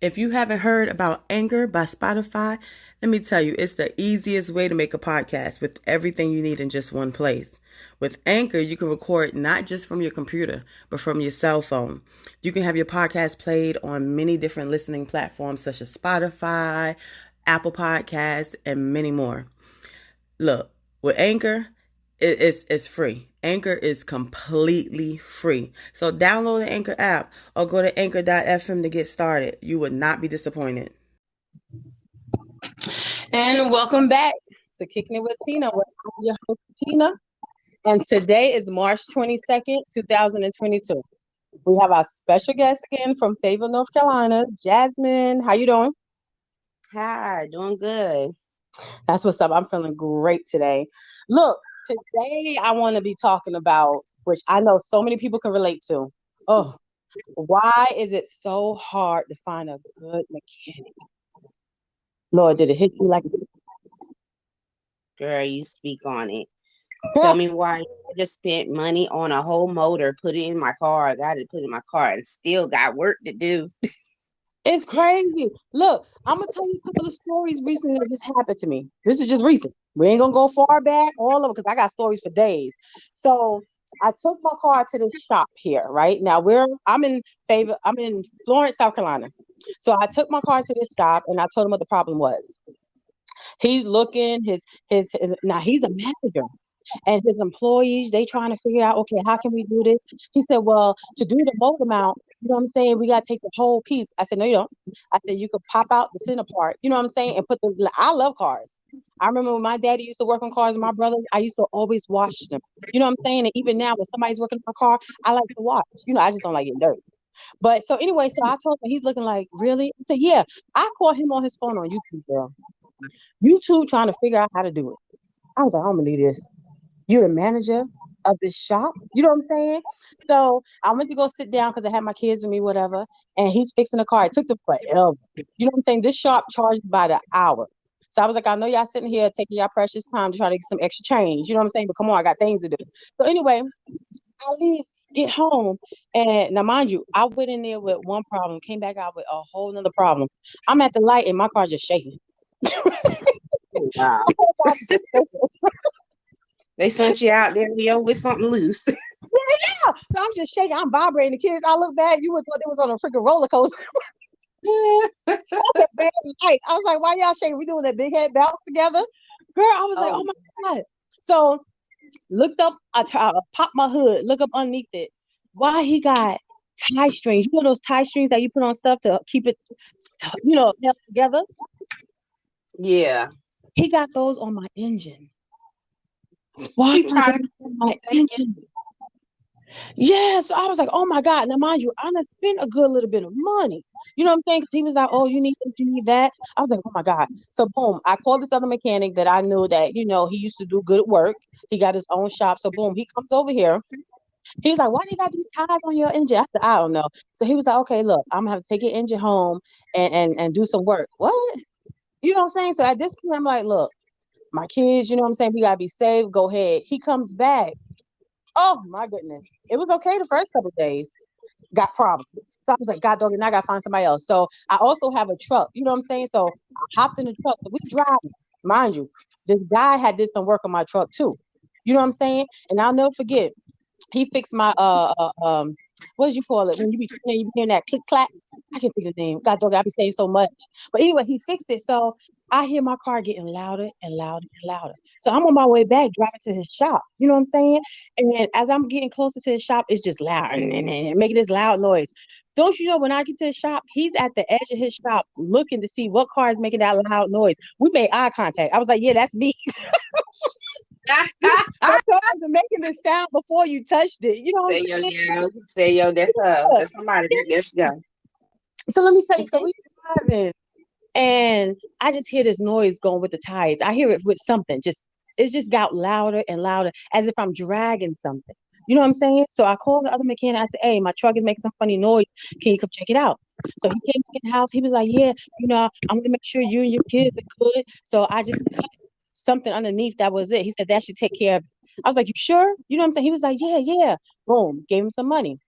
If you haven't heard about Anchor by Spotify, let me tell you, it's the easiest way to make a podcast with everything you need in just one place. With Anchor, you can record not just from your computer, but from your cell phone. You can have your podcast played on many different listening platforms such as Spotify, Apple Podcasts, and many more. Look, with Anchor, it's free. Anchor is completely free. So download the Anchor app or go to anchor.fm to get started. You would not be disappointed. And welcome back to Kicking It with Tina. I'm your host, Tina. And today is March 22nd, 2022. We have our special guest again from Fayetteville, North Carolina, Jasmine. How you doing? Hi, doing good. That's what's up. I'm feeling great today. Look, today I want to be talking about, which I know so many people can relate to. Oh, why is it so hard to find a good mechanic? Lord, did it hit you like Girl, you speak on it. Tell me why I just spent money on a whole motor, put it in my car. I got it put in my car and still got work to do. It's crazy. Look, I'm gonna tell you a couple of stories recently that just happened to me. This is just recent. We ain't gonna go far back, all of it, because I got stories for days. So I took my car to this shop here, right? Now I'm in Florence, South Carolina. So I took my car to this shop and I told him what the problem was. He's looking, his now he's a manager and his employees, they trying to figure out, okay, how can we do this? He said, well, to do the mold amount, you know what I'm saying? We got to take the whole piece. I said, no, you don't. I said, you could pop out the center part, you know what I'm saying? And put this, I love cars. I remember when my daddy used to work on cars and my brothers, I used to always wash them. You know what I'm saying? And even now, when somebody's working on my car, I like to watch. You know, I just don't like getting dirty. But so anyway, so I told him, he's looking like, really? I said, yeah. I called him on his phone on YouTube, girl. YouTube trying to figure out how to do it. I was like, I don't believe this. You're the manager of this shop. You know what I'm saying? So I went to go sit down because I had my kids with me, whatever. And he's fixing the car. It took them forever. You know what I'm saying? This shop charged by the hour. So I was like, I know y'all sitting here taking your precious time to try to get some extra change. You know what I'm saying? But come on, I got things to do. So anyway, I leave, get home, and now mind you, I went in there with one problem, came back out with a whole nother problem. I'm at the light and my car's just shaking. Wow. They sent you out there, Leo, with something loose. Yeah. So I'm just shaking. I'm vibrating. The kids, I look back. You would thought they was on a freaking roller coaster. Bad light. I was like, why y'all shaking? We doing that big head bounce together? Girl, I was like, oh my God. So looked up, I popped my hood, look up underneath it. Why he got tie strings? You know those tie strings that you put on stuff to keep it, held together? Yeah. He got those on my engine. Why He trying to on my engine? Yeah, so I was like, oh my God. Now, mind you, I done spent a good little bit of money. You know what I'm saying? Because he was like, oh, you need this, you need that. I was like, oh my God. So, boom, I called this other mechanic that I knew that, he used to do good work. He got his own shop. So, boom, he comes over here. He's like, why do you got these ties on your engine? I said, I don't know. So, he was like, okay, look, I'm going to have to take your engine home and do some work. What? You know what I'm saying? So, at this point, I'm like, look, my kids, you know what I'm saying? We got to be safe. Go ahead. He comes back. Oh my goodness. It was okay the first couple of days. Got problems. So I was like, God dog, and I gotta find somebody else. So I also have a truck. You know what I'm saying? So I hopped in the truck. So we driving. Mind you, this guy had did some work on my truck too. You know what I'm saying? And I'll never forget. He fixed my what did you call it? When you be hearing that click clack? I can't think of the name. God dog, I be saying so much. But anyway, he fixed it. So I hear my car getting louder and louder and louder. So I'm on my way back driving to his shop. You know what I'm saying? And as I'm getting closer to his shop, it's just loud and making this loud noise. Don't you know when I get to his shop, he's at the edge of his shop looking to see what car is making that loud noise. We made eye contact. I was like, yeah, that's me. My car was making this sound before you touched it. You know what I'm saying? Say yo, that's her. That's somebody. There she go. So let me tell you, so we driving and I just hear this noise going with the tires. I hear it with something. It just got louder and louder as if I'm dragging something. You know what I'm saying? So I called the other mechanic. I said, hey, my truck is making some funny noise. Can you come check it out? So he came in the house. He was like, yeah, I'm gonna make sure you and your kids are good. So I just cut something underneath. That was it. He said that should take care of it. I was like, you sure? You know what I'm saying? He was like, yeah, yeah. Boom, gave him some money.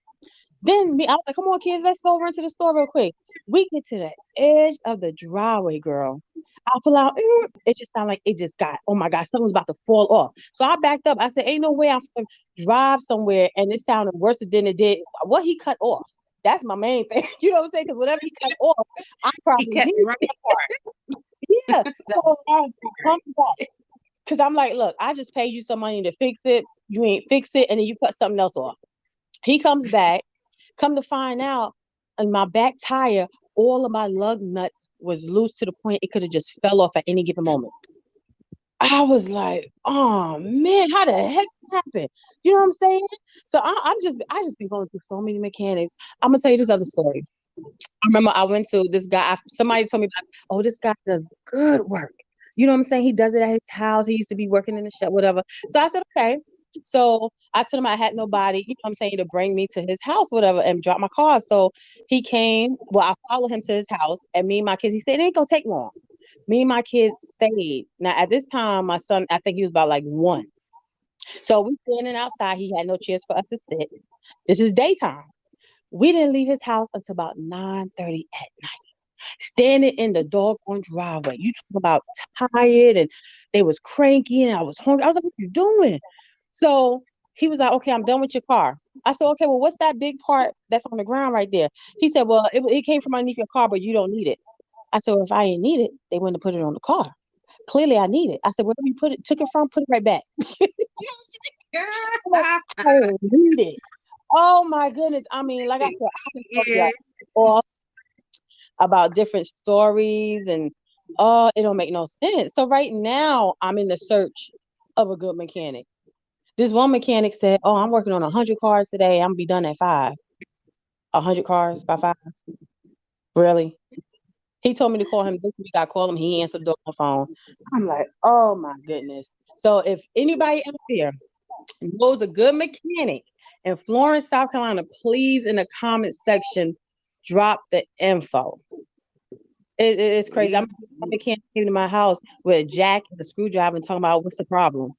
Then me, I was like, come on, kids, let's go run to the store real quick. We get to the edge of the driveway, girl. I pull out, it just sounded like it just got, oh my God, something's about to fall off. So I backed up. I said, ain't no way I'm going to drive somewhere and it sounded worse than it did. What he cut off. That's my main thing. You know what I'm saying? Because whatever he cut off, I He probably cut did. the wrong part. Yeah. The So I come back. Because I'm like, look, I just paid you some money to fix it. You ain't fix it. And then you cut something else off. He comes back. Come to find out, in my back tire, all of my lug nuts was loose to the point it could have just fell off at any given moment. I was like, oh man, how the heck that happened? You know what I'm saying? So I just been going through so many mechanics. I'm gonna tell you this other story. I remember I went to this guy. Somebody told me about, oh, this guy does good work. You know what I'm saying? He does it at his house. He used to be working in the shop, whatever. So I said, okay. So I told him I had nobody, you know what I'm saying, to bring me to his house, whatever, and drop my car. So he came. Well, I followed him to his house, and me and my kids, he said, it ain't gonna take long. Me and my kids stayed. Now, at this time, my son, I think he was about like one. So we standing outside. He had no chairs for us to sit. This is daytime. We didn't leave his house until about 9:30 at standing in the doggone driveway. You talk about tired and they was cranky and I was hungry. I was like, what you doing? So he was like, okay, I'm done with your car. I said, okay, well, what's that big part that's on the ground right there? He said, well, it came from underneath your car, but you don't need it. I said, well, if I didn't need it, they wouldn't have put it on the car. Clearly, I need it. I said, wherever you took it from, put it right back. You know what I'm saying? I don't need it. Oh my goodness. I mean, like I said, I can talk yeah. you off about different stories and oh, it don't make no sense. So right now I'm in the search of a good mechanic. This one mechanic said, oh, I'm working on 100 cars today. I'm gonna be done at 5. 100 cars by 5. Really? He told me to call him this week. I called him. He answered the phone. I'm like, oh my goodness. So if anybody out there knows a good mechanic in Florence, South Carolina, please in the comment section drop the info. It's crazy. I'm a mechanic came to my house with a jack and a screwdriver and talking about what's the problem.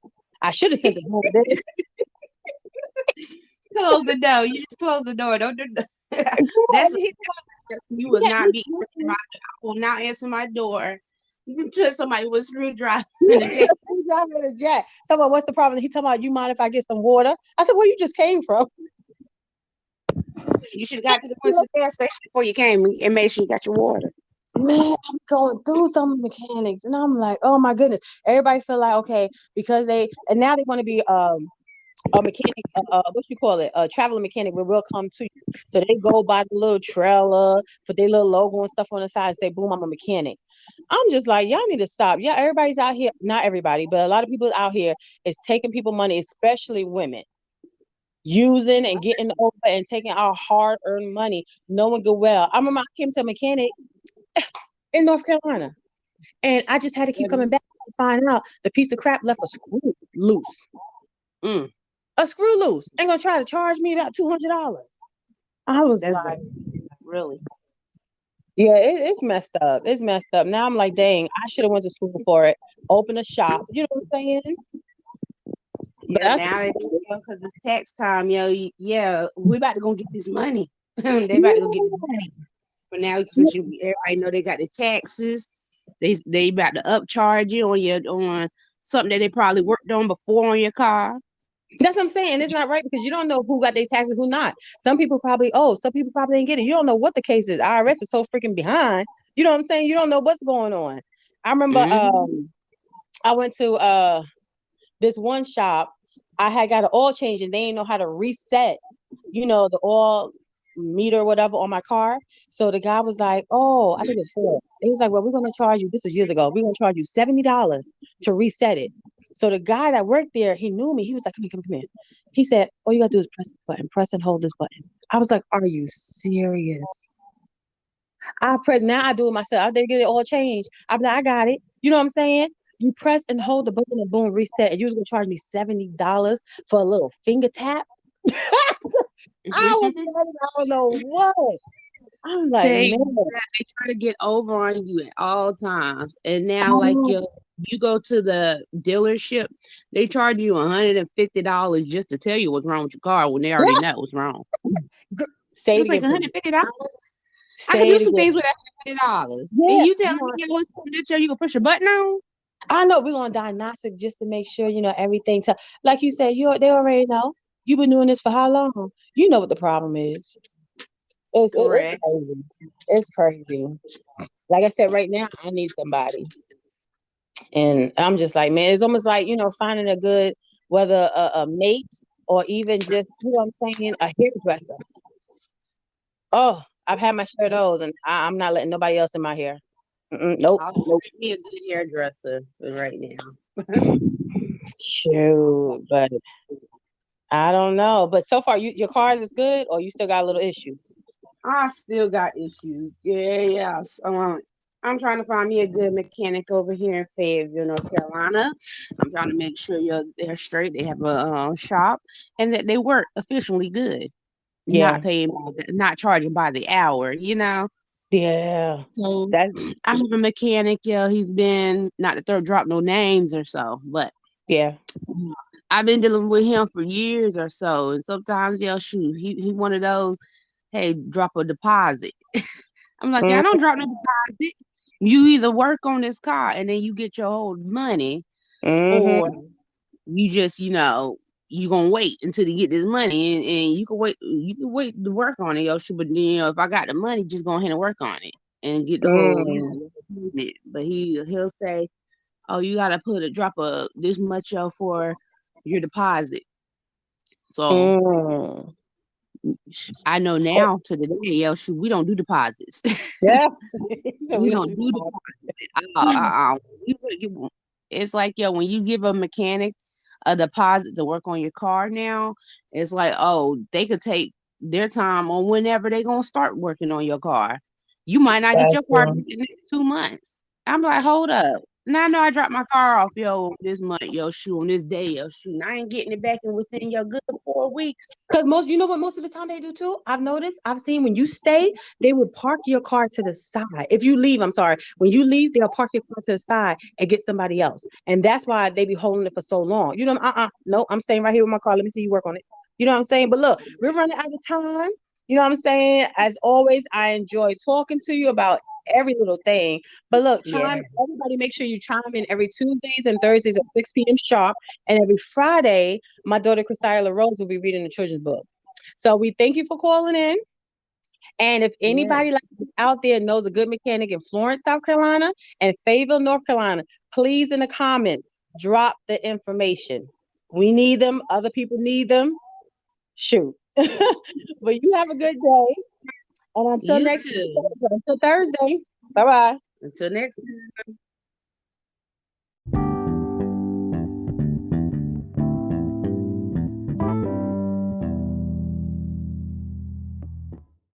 I should have sent it home. Close the door. You just close the door. Don't do that. Girl, That's you will yeah, not be answering my. I will not answer my door until somebody with a screwdriver and a jack. screwdriver and a jack. Talking about what's the problem. He talking about you mind if I get some water? I said, where you just came from? You should have got to the one to the gas station before you came and made sure you got your water. Man, I'm going through some mechanics, and I'm like, oh my goodness. Everybody feel like okay because and now they want to be a mechanic, what you call it, a traveling mechanic where we'll come to you. So they go by the little trailer, put their little logo and stuff on the side and say, boom, I'm a mechanic. I'm just like, y'all need to stop. Yeah, everybody's out here, not everybody, but a lot of people out here is taking people money, especially women, using and getting over and taking our hard earned money, knowing good well. I remember I came to a mechanic in North Carolina and I just had to keep coming back to find out the piece of crap left a screw loose. Mm, A screw loose. Ain't gonna try to charge me about $200. I was that's bad. like, Really. yeah, it's messed up. It's messed up. Now I'm like, dang, I should have went to school for it. Open a shop. You know what I'm saying? But Yeah, that's now it's because it's tax time, yo. Yeah, we about to go get this money. They about to go get this yeah. money. But now, since everybody know they got the taxes, they about to upcharge you on your on something that they probably worked on before on your car. That's what I'm saying. It's not right because you don't know who got their taxes, who not. Some people probably owe, some people probably didn't get it. You don't know what the case is. IRS is so freaking behind. You know what I'm saying? You don't know what's going on. I remember Mm-hmm. I went to this one shop. I had got an oil change and they didn't know how to reset, the oil meter or whatever on my car. So the guy was like, oh, I think it's four. He was like, well, we're gonna charge you, this was years ago, we're gonna charge you $70 to reset it. So the guy that worked there, he knew me. He was like, come here, come here. He said, all you gotta do is press this button, press and hold this button. I was like, are you serious? I press now. I do it myself. I did get it all changed. I'm like, I got it. You know what I'm saying? You press and hold the button and boom, reset. And you was gonna charge me $70 for a little finger tap. I was like, I don't know what. I'm like, They man, they try to get over on you at all times, and now like oh, you go to the dealership, they charge you $150 just to tell you what's wrong with your car when they already know what's wrong. Say It it was like again, please. $150. I could Say do it some again. things with $150. And Yeah, you you telling know, me it was something that you can push a button on? I know we're gonna diagnostic just to make sure everything. Like you said, they already know. You've been doing this for how long? You know what the problem is. It's Correct. crazy. It's crazy. Like I said, right now I need somebody, and I'm just like, man, it's almost like finding a good, whether a mate or even just I'm saying, a hairdresser. Oh, I've had my share of those, and I'm not letting nobody else in my hair. Nope, I'll nope. find me a good hairdresser for right now. Shoot, but I don't know. But so far, your cars is good, or you still got little issues? I still got issues. Yeah, yeah. So, I'm trying to find me a good mechanic over here in Fayetteville, North Carolina. I'm trying to make sure they're straight. They have a shop and that they work efficiently good, Yeah, not charging by the hour. yeah. So That's I have a mechanic. Yeah, he's been not to throw drop no names or so, but yeah. I've been dealing with him for years or so, and sometimes shoot, he one of those. Hey, drop a deposit. I'm like, yeah, I Mm, don't drop no deposit. You either work on this car and then you get your whole money, or mm-hmm. you just, you gonna wait until you get this money, and you can wait to work on it, shoot. But then, if I got the money, just go ahead and work on it and get the whole, Mm, payment. But he'll say, oh, you gotta drop this much for your deposit. So mm. I know now to the day, shoot, we don't do deposits. Yeah. So we We don't don't do do deposits. You- it's like, when you give a mechanic a deposit to work on your car now, it's like, oh, they could take their time on whenever they gonna start working on your car. You might not get your car back Gotcha. in the next 2 months. I'm like, hold up. Now I know I dropped my car off, this month, shoot, on this day, shoot. And I ain't getting it back in within your good 4 weeks. Because you know what most of the time they do too? I've noticed, I've seen when you stay, they will park your car to the side. If you leave, I'm sorry, when you leave, they'll park your car to the side and get somebody else. And that's why they be holding it for so long. No, I'm staying right here with my car. Let me see you work on it. You know what I'm saying? But look, we're running out of time. You know what I'm saying? As always, I enjoy talking to you about every little thing. But look, Yeah. everybody make sure you chime in every Tuesdays and Thursdays at 6 p.m. sharp. And every Friday, my daughter Christina Rose will be reading the children's book. So we thank you for calling in. And if Yeah. anybody out there knows a good mechanic in Florence, South Carolina, and Fayetteville, North Carolina, please in the comments drop the information. We need them. Other people need them. Shoot. But you have a good day. And You too. until Thursday. Bye bye. Until next time.